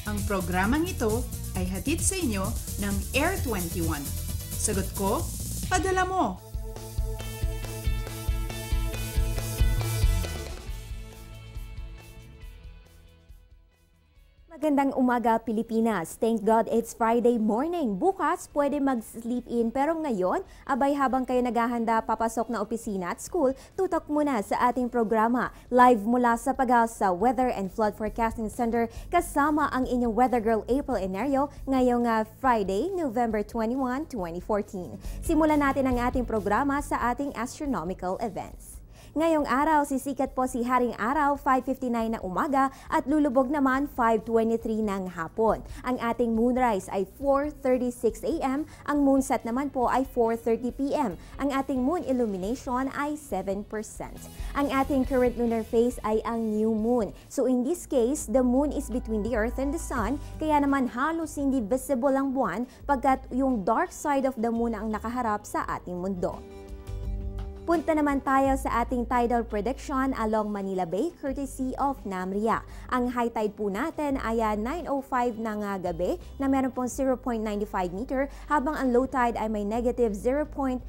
Ang programang ito ay hatid sa inyo ng Air 21. Sagot ko, padala mo! Magandang umaga, Pilipinas. Thank God it's Friday morning. Bukas, pwede mag-sleep in. Pero ngayon, abay habang kayo naghahanda papasok na opisina at school, tutok muna sa ating programa. Live mula sa Pag-asa Weather and Flood Forecasting Center, kasama ang inyong weather girl April Enario ngayong Friday, November 21, 2014. Simulan natin ang ating programa sa ating astronomical events. Ngayong araw, sisikat po si Haring Araw 5:59 ng umaga at lulubog naman 5:23 ng hapon. Ang ating moonrise ay 4:36 a.m., ang moonset naman po ay 4:30 p.m. Ang ating moon illumination ay 7%. Ang ating current lunar phase ay ang new moon. So in this case, the moon is between the earth and the sun, kaya naman halos hindi visible ang buwan pagkat yung dark side of the moon ang nakaharap sa ating mundo. Punta naman tayo sa ating tidal prediction along Manila Bay courtesy of Namria. Ang high tide po natin ay 9:05 ng gabi na meron pong 0.95 meter habang ang low tide ay may negative 0.2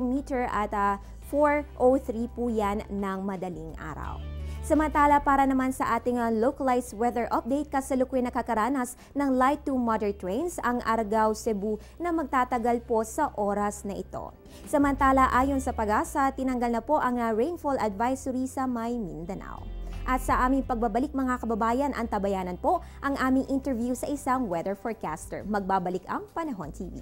meter at 4:03 po yan ng madaling araw. Samantala, para naman sa ating localized weather update, kasalukuyan nakakaranas ng light to moderate rains ang Aragao, Cebu na magtatagal po sa oras na ito. Samantala, ayon sa Pag-asa, tinanggal na po ang rainfall advisory sa May Mindanao. At sa aming pagbabalik mga kababayan, antabayanan po ang aming interview sa isang weather forecaster. Magbabalik ang Panahon TV.